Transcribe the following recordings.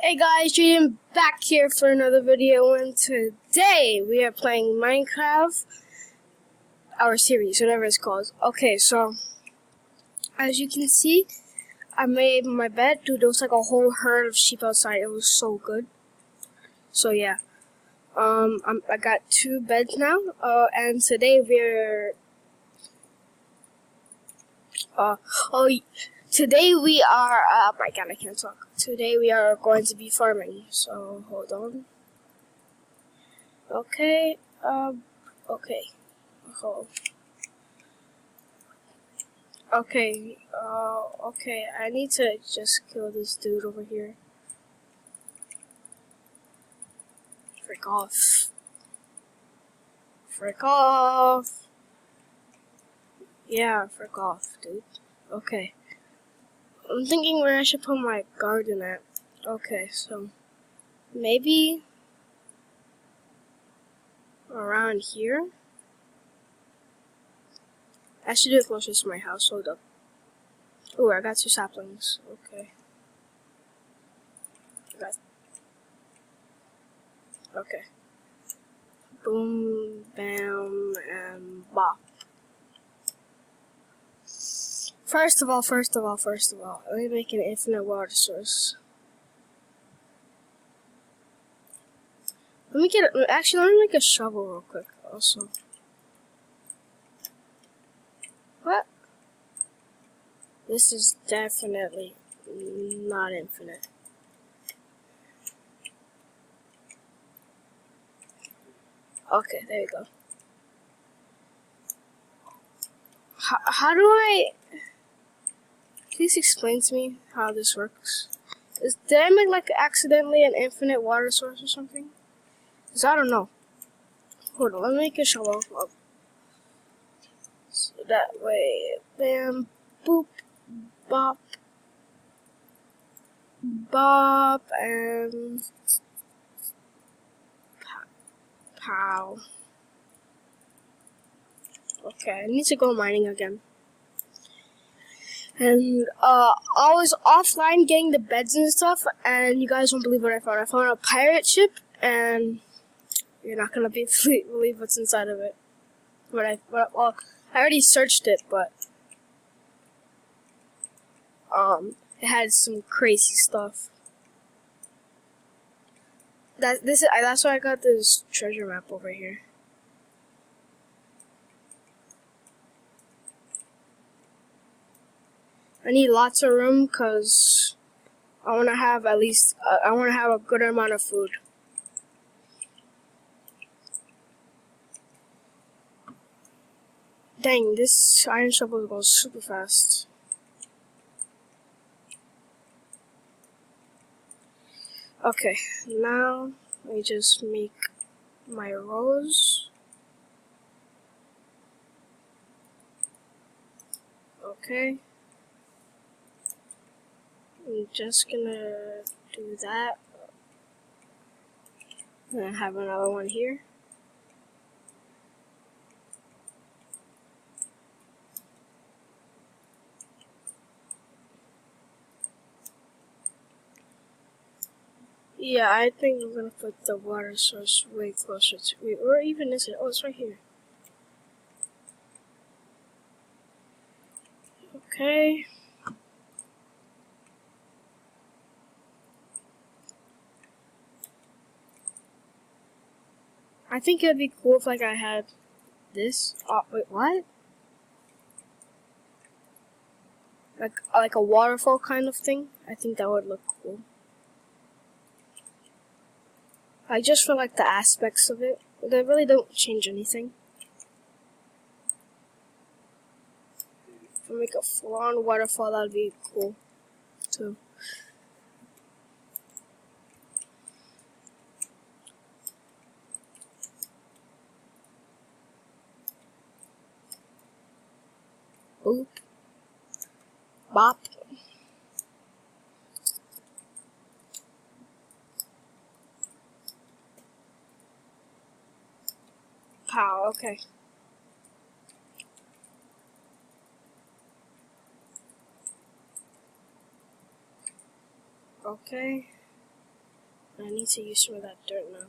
Hey guys, Jaden back here for another video, and today we are playing Minecraft, our series, whatever it's called. Okay, so as you can see, I made my bed. Dude, there was like a whole herd of sheep outside. It was so good. So yeah, I got two beds now. And today we're oh. Today we are. Oh my God, I can't talk. Today we are going to be farming. So hold on. Okay. Okay. Oh. Okay. Okay. I need to just kill this dude over here. Frick off. Frick off. Yeah, frick off, dude. Okay. I'm thinking where I should put my garden at. Okay, so maybe around here. I should do it closer to my house. Hold up. Ooh, I got two saplings. Okay. Okay. Boom, bam, and bop. First of all, let me make an infinite water source. Let me make a shovel real quick also. What? This is definitely not infinite. Okay, there you go. How do I... Please explain to me how this works. Did I make like accidentally an infinite water source or something? Because I don't know. Hold on, let me make a shovel. So that way, bam, boop, bop, bop, and pow. Okay, I need to go mining again. And I was offline getting the beds and stuff, and you guys won't believe what I found. I found a pirate ship, and you're not gonna believe what's inside of it. Well, I already searched it, but it had some crazy stuff. That's why I got this treasure map over here. I need lots of room because I want to have at least I want to have a good amount of food. Dang, this iron shovel goes super fast. Okay, now let me just make my rows. Okay. I'm just gonna do that. And I have another one here. Yeah, I think I'm gonna put the water source way closer to me. Or even is it? Oh, it's right here. Okay. I think it'd be cool if like I had this. Oh, wait, what? Like a waterfall kind of thing. I think that would look cool. Like just for like the aspects of it. They really don't change anything. If I make a full-on waterfall, that'd be cool too. Boop. Bop. Pow, okay. Okay. I need to use some of that dirt now.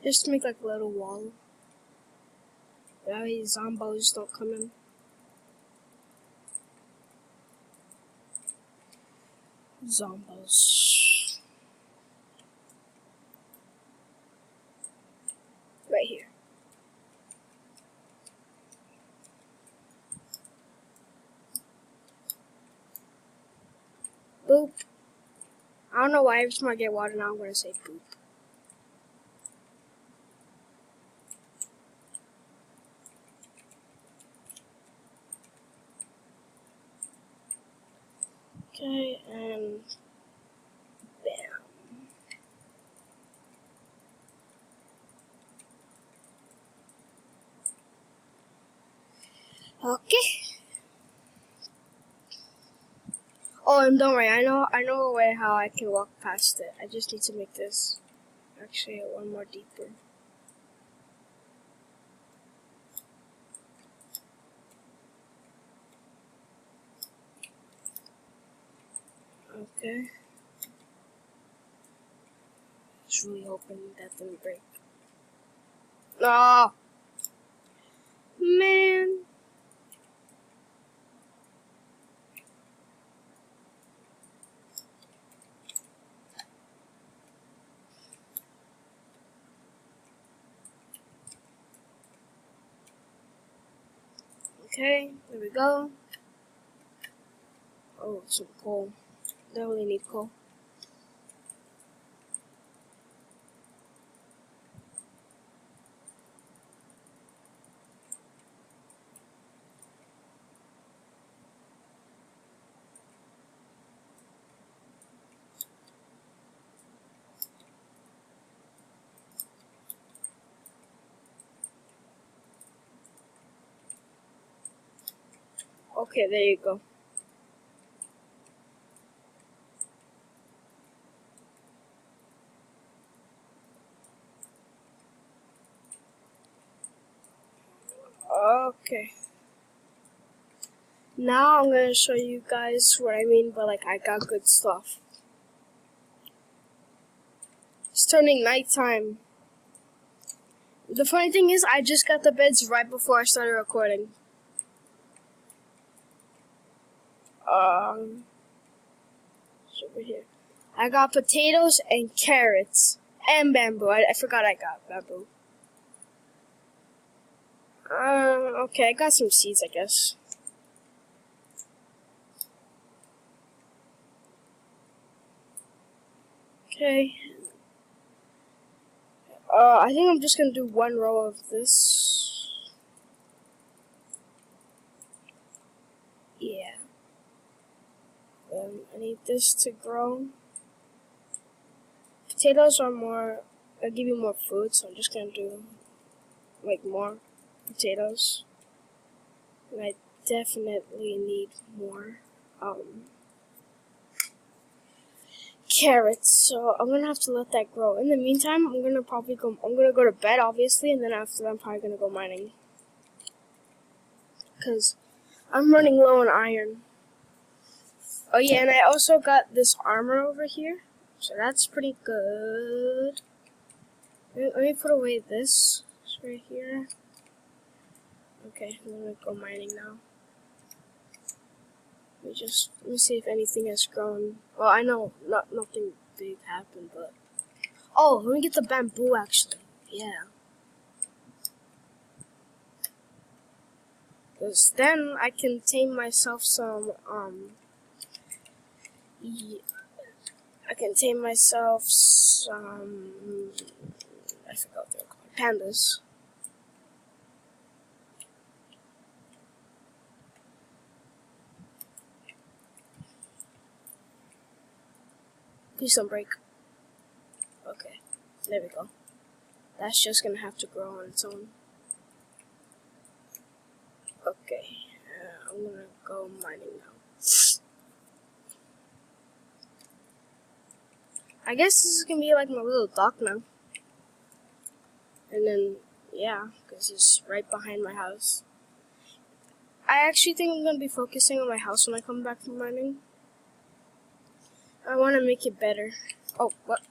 Just to make like a little wall. That way zombos don't come in. Zombos. Right here. Boop. I don't know why every time I get water now I'm gonna say boop. Okay, and bam. Okay. Oh, and don't worry, I know a way how I can walk past it. I just need to make this actually one more deeper. Okay. Just really hoping that didn't break. Oh, man. Okay, there we go. Oh, some coal. Definitely need coal. Okay, there you go. Okay. Now I'm gonna show you guys what I mean by like I got good stuff. It's turning nighttime. The funny thing is I just got the beds right before I started recording. It's over here. I got potatoes and carrots and bamboo. I forgot I got bamboo. Okay, I got some seeds, I guess. Okay. I think I'm just gonna do one row of this. Yeah. I need this to grow. Potatoes are more, they'll give you more food, so I'm just gonna do like more potatoes. And I definitely need more carrots, so I'm gonna have to let that grow. In the meantime, I'm gonna go to bed obviously, and then after that I'm probably gonna go mining. Cause I'm running low on iron. Oh yeah, and I also got this armor over here, so that's pretty good. Let me put away this. It's right here. Okay, I'm gonna go mining now. Let me see if anything has grown. Well, I know nothing big happened, but oh, let me get the bamboo actually. Yeah. Because then I can tame myself some I can tame myself some, I forgot what they're called, pandas. Please don't break. Okay, there we go. That's just gonna have to grow on its own. Okay, I'm gonna go mining now. I guess this is gonna be like my little dock now. And then, yeah, because it's right behind my house. I actually think I'm gonna be focusing on my house when I come back from mining. I want to make it better. Oh, what?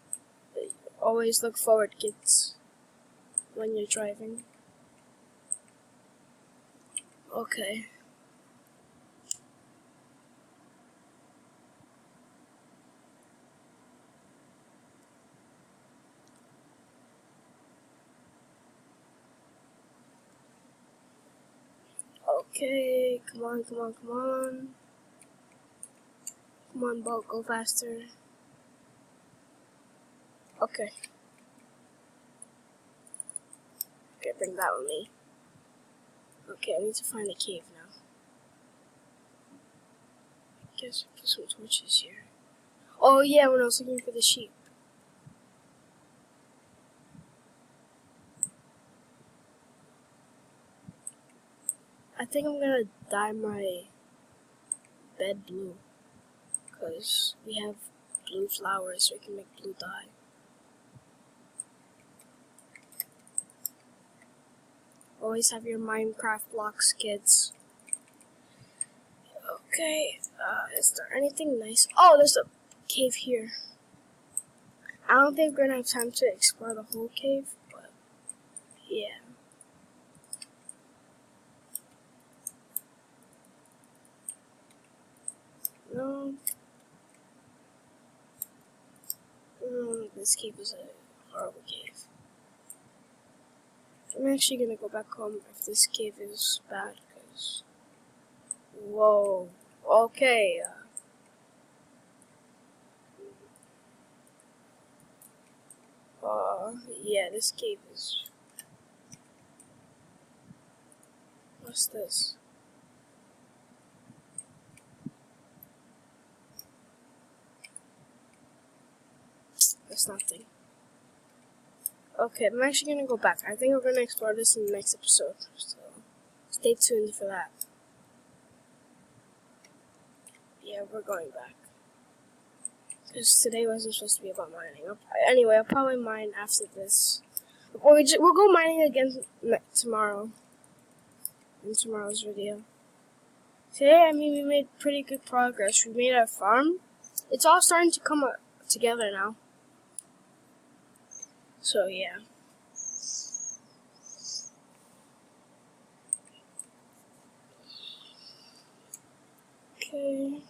Always look forward, kids, when you're driving. Okay. Okay, come on, come on, come on. Come on, boat, go faster. Okay. Okay, bring that with me. Okay, I need to find a cave now. I guess I'll put some torches here. Oh yeah, when I was looking for the sheep. I think I'm gonna dye my bed blue. Because we have blue flowers, so we can make blue dye. Always have your Minecraft blocks, kids. Okay, is there anything nice? Oh, there's a cave here. I don't think we're gonna have time to explore the whole cave, but yeah. No. This cave is a horrible cave. I'm actually gonna go back home if this cave is bad, because... Whoa. Okay. Yeah, this cave is... What's this? That's nothing. Okay, I'm actually gonna go back. I think we're gonna explore this in the next episode, so stay tuned for that. Yeah, we're going back. Because today wasn't supposed to be about mining. Anyway, I'll probably mine after this. We'll go mining again tomorrow. In tomorrow's video. Today, we made pretty good progress. We made our farm. It's all starting to come together now. So, yeah. Okay.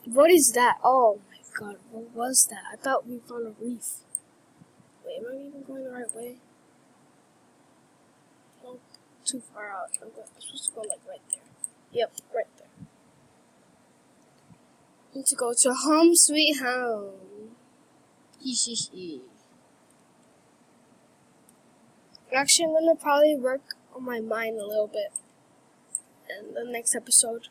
What is that? Oh my god, what was that? I thought we found a reef. Wait, am I even going the right way? Oh, too far out. I'm supposed to go like right there. Yep, right there. Need to go to home sweet home. Actually, I'm gonna probably work on my mind a little bit in the next episode.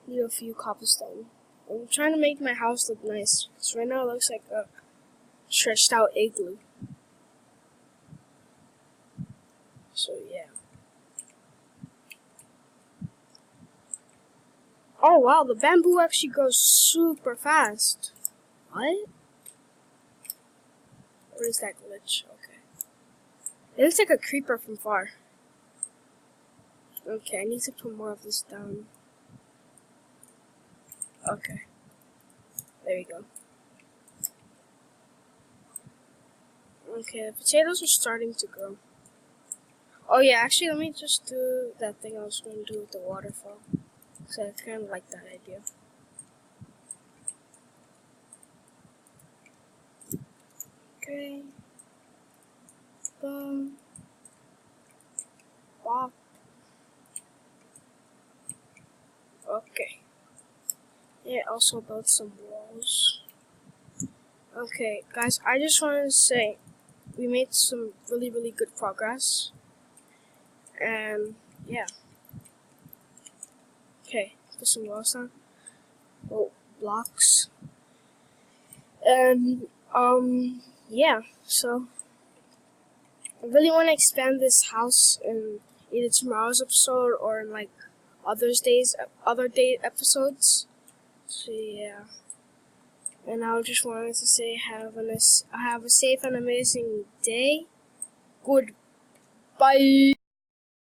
Need a few cobblestone. I'm trying to make my house look nice, because right now it looks like a stretched out igloo. So yeah. Oh wow, the bamboo actually grows super fast. What? What is that glitch? Okay. It looks like a creeper from far. Okay, I need to put more of this down. Okay. There we go. Okay, the potatoes are starting to grow. Oh yeah, actually let me just do that thing I was going to do with the waterfall. So I kind of like that idea. Okay. Boom. Bop. Okay. Yeah, also built some walls. Okay, guys, I just wanted to say we made some really, really good progress. And yeah. Okay, put some walls down. Oh, blocks. And yeah, so I really want to expand this house in either tomorrow's episode or in like other day episodes. So yeah. And I just wanted to say have a safe and amazing day. Good Bye.